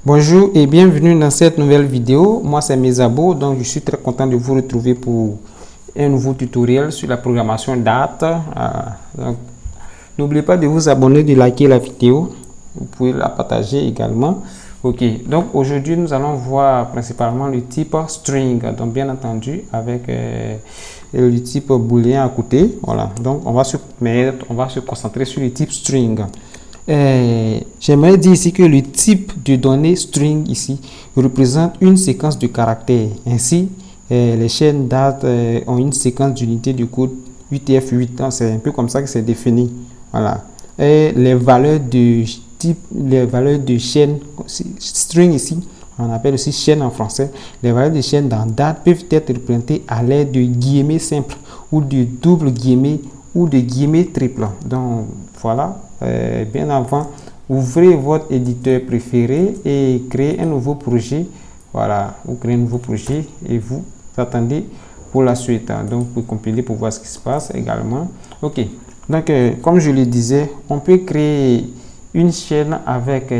Bonjour et bienvenue dans cette nouvelle vidéo. Moi c'est Mesabo, donc je suis très content de vous retrouver pour un nouveau tutoriel sur la programmation Dart. N'oubliez pas de vous abonner, de liker la vidéo. Vous pouvez la partager également. Ok, donc aujourd'hui nous allons voir principalement le type string, donc bien entendu avec le type booléen à côté. Voilà, donc on va se concentrer sur le type string. J'aimerais dire ici que le type de données string ici représente une séquence de caractères. Ainsi, les chaînes Dart ont une séquence d'unités de code 8F8. C'est un peu comme ça que c'est défini. Voilà. Et les valeurs de type, les valeurs de chaîne string ici, on appelle aussi chaîne en français. Les valeurs de chaîne dans Dart peuvent être représentées à l'aide de guillemets simples ou de double guillemets ou de guillemets triples. Donc voilà. Bien avant, ouvrez votre éditeur préféré et créez un nouveau projet. Voilà, vous créez un nouveau projet et vous attendez pour la suite. Donc, vous compiler pour voir ce qui se passe également. Ok, donc comme je le disais, on peut créer une chaîne avec,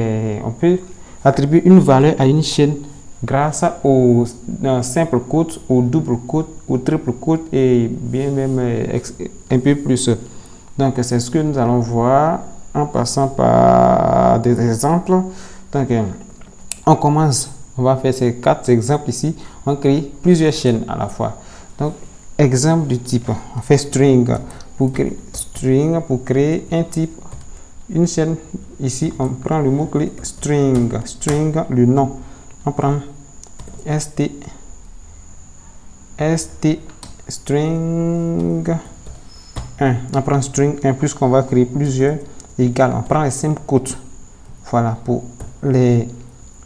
on peut attribuer une valeur à une chaîne grâce au simple quote, au double quote, au triple quote et bien même un peu plus. Donc, c'est ce que nous allons voir en passant par des exemples. Donc, on commence. On va faire ces 4 exemples ici. On crée plusieurs chaînes à la fois. Donc, exemple du type. On fait string. Pour créer un type, une chaîne. Ici, on prend le mot-clé string. String, le nom. On prend st string 1. On prend string 1 puisqu'on va créer plusieurs égales. On prend les simples quotes. Voilà pour les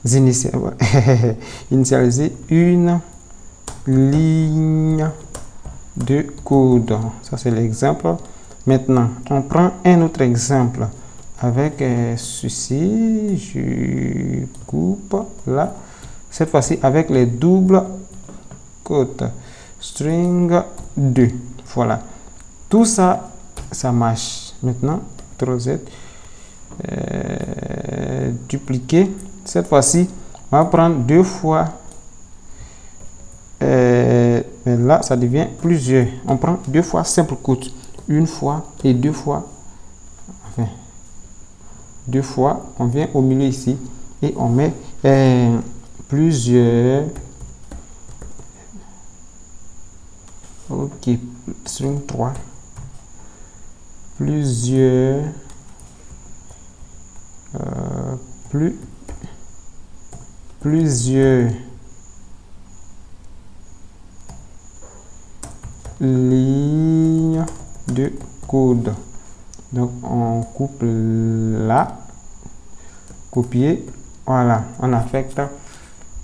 initialiser une ligne de code. Ça c'est l'exemple. Maintenant, on prend un autre exemple avec ceci. Je coupe là. Cette fois-ci avec les doubles quotes. String 2. Voilà. Tout ça, ça marche. Maintenant, CTRL-Z, dupliquer. Cette fois-ci, on va prendre 2 fois. Mais là, ça devient plusieurs. On prend 2 fois simple quote. Une fois et 2 fois. Enfin, 2 fois. On vient au milieu ici et on met plusieurs. Ok, string 3. Plusieurs lignes de code. Donc on coupe là, copier, voilà, on affecte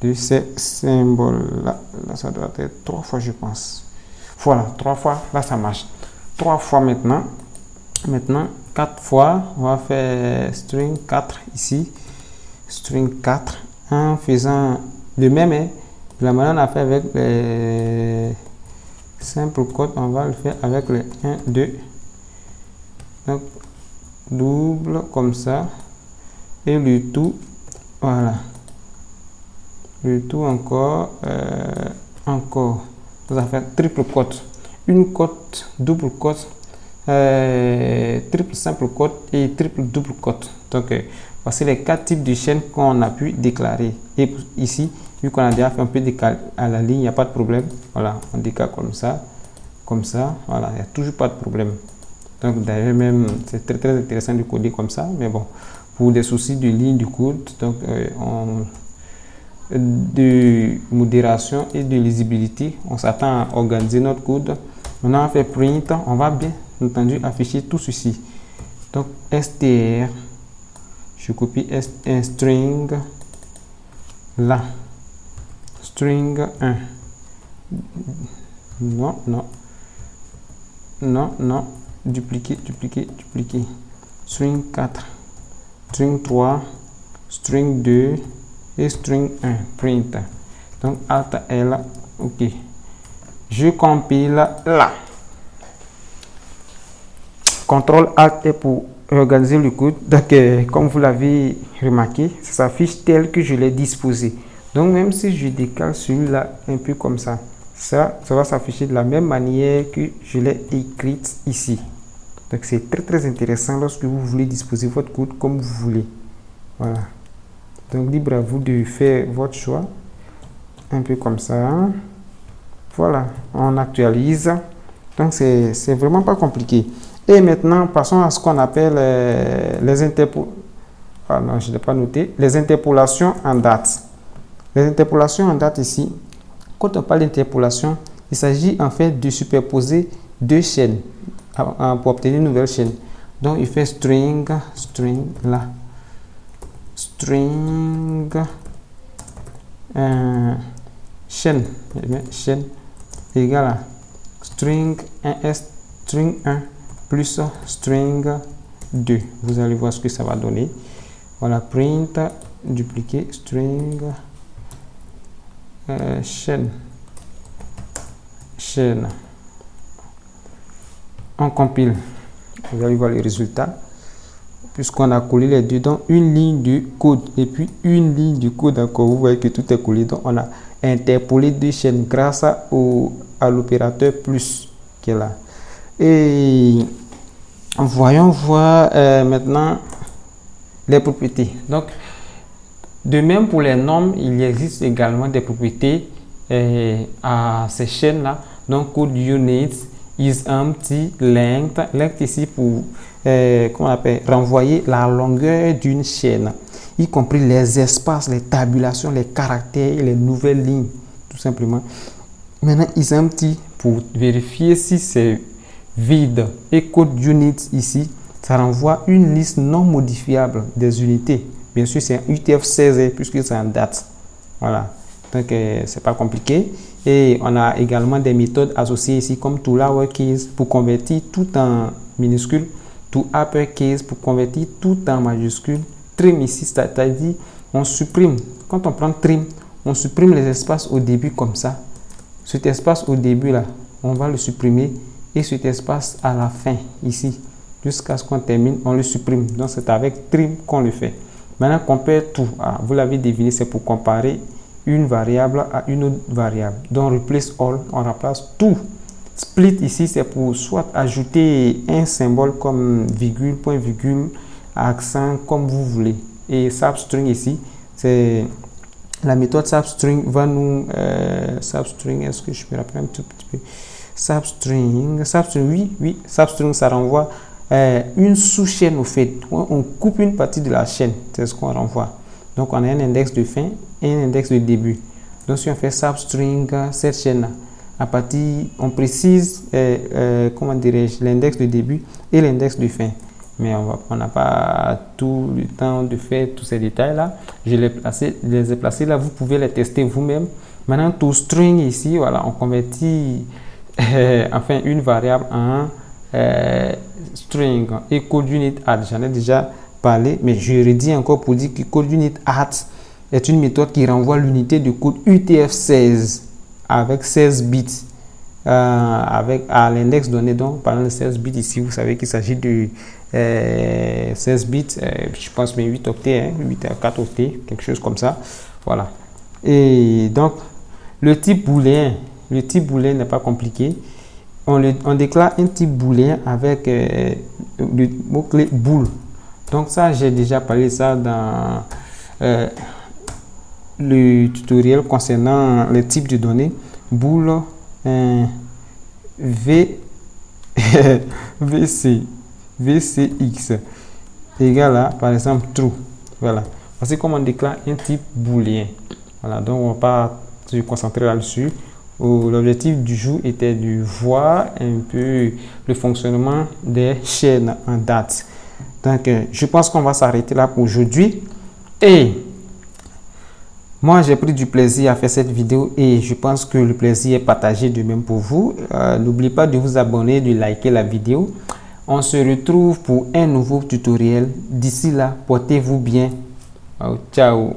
de ces symboles là. Là ça doit être 3 fois je pense. Voilà, 3 fois, là ça marche. 3 fois maintenant. Maintenant, 4 fois, on va faire string 4 ici. String 4 en faisant le même. De la manière on a fait avec les simples codes, on va le faire avec les 1, 2. Donc, double comme ça. Et le tout, voilà. Le tout encore, encore. Vous allez faire triple cote. Une cote, double cote. Triple simple quote et triple double quote. Donc voici les 4 types de chaînes qu'on a pu déclarer. Et ici, vu qu'on a déjà fait un peu décalé à la ligne, il n'y a pas de problème. Voilà, on décale comme ça, voilà, il n'y a toujours pas de problème. Donc d'ailleurs même c'est très intéressant de coder comme ça, mais bon, pour des soucis de ligne du code, donc de modération et de lisibilité, on s'attend à organiser notre code. Maintenant on fait print, on va bien entendu afficher tout ceci. Donc str, je copie un string là, string 1, non, dupliquer, string 4, string 3, string 2 et string 1, print. Donc alt L, ok, je compile là. CTRL Alt pour réorganiser le code. Donc, comme vous l'avez remarqué, ça s'affiche tel que je l'ai disposé. Donc, même si je décale celui-là un peu comme ça, ça va s'afficher de la même manière que je l'ai écrite ici. Donc, c'est très intéressant lorsque vous voulez disposer votre code comme vous voulez. Voilà. Donc, libre à vous de faire votre choix. Un peu comme ça. Voilà, on actualise. Donc, c'est vraiment pas compliqué. Et maintenant, passons à ce qu'on appelle les interpolations. Ah non, je ne l'ai pas noté. Les interpolations en date. Les interpolations en date ici, quand on parle d'interpolation, il s'agit en fait de superposer deux chaînes pour obtenir une nouvelle chaîne. Donc, il fait string là. String chaîne égale à string 1s string 1 plus string 2. Vous allez voir ce que ça va donner. Voilà, print dupliquer string chaîne. On compile, vous allez voir les résultats. Puisqu'on a collé les deux dans une ligne de code et puis une ligne de code encore, vous voyez que tout est collé. Donc on a interpolé deux chaînes grâce à l'opérateur plus qui est là. Et voyons voir maintenant les propriétés. Donc de même pour les normes, il existe également des propriétés à ces chaînes là. Donc code unit is empty length. Length ici pour comment on appelle, renvoyer la longueur d'une chaîne, y compris les espaces, les tabulations, les caractères et les nouvelles lignes, tout simplement. Maintenant, is empty pour vérifier si c'est vide. Et code unit ici, ça renvoie une liste non modifiable des unités. Bien sûr, c'est un UTF-16 puisque c'est en date. Voilà. Donc, c'est pas compliqué. Et on a également des méthodes associées ici comme to lowercase pour convertir tout en minuscule, to uppercase pour convertir tout en majuscule, trim ici, c'est-à-dire on supprime. Quand on prend trim, on supprime les espaces au début comme ça. Cet espace au début là, on va le supprimer et cet espace à la fin ici, jusqu'à ce qu'on termine, on le supprime. Donc c'est avec trim qu'on le fait. Maintenant, compare tout. Ah, vous l'avez deviné, c'est pour comparer une variable à une autre variable. Donc replace all, on remplace tout. Split ici, c'est pour soit ajouter un symbole comme virgule, point virgule, accent, comme vous voulez. Et substring ici, c'est la méthode substring va nous substring, est-ce que je me rappelle un tout petit peu? Substring, oui, substring, ça renvoie une sous-chaîne au fait. On coupe une partie de la chaîne, c'est ce qu'on renvoie. Donc on a un index de fin et un index de début. Donc si on fait substring cette chaîne-là, à partir, on précise comment dirais-je, l'index de début et l'index de fin. Mais on n'a pas tout le temps de faire tous ces détails-là. Je les ai placés là, vous pouvez les tester vous-même. Maintenant, to string ici, voilà, on convertit enfin une variable en string et code unit add. J'en ai déjà parlé, mais je redis encore pour dire que code unit add est une méthode qui renvoie l'unité de code UTF-16 avec 16 bits avec à l'index donné. Donc par exemple 16 bits ici, vous savez qu'il s'agit de 16 bits, je pense mais 8 octets, hein, 8 à 4 octets, quelque chose comme ça. Voilà. Et donc le type booléen n'est pas compliqué. On déclare un type booléen avec le mot-clé bool. Donc ça, j'ai déjà parlé ça dans le tutoriel concernant les types de données. Bool VCX égale à, par exemple, true. Voilà. Voici comment on déclare un type booléen. Voilà, donc on va pas se concentrer là-dessus. L'objectif du jour était de voir un peu le fonctionnement des chaînes en date. Donc, je pense qu'on va s'arrêter là pour aujourd'hui. Et moi, j'ai pris du plaisir à faire cette vidéo et je pense que le plaisir est partagé de même pour vous. N'oubliez pas de vous abonner, de liker la vidéo. On se retrouve pour un nouveau tutoriel. D'ici là, portez-vous bien. Ciao.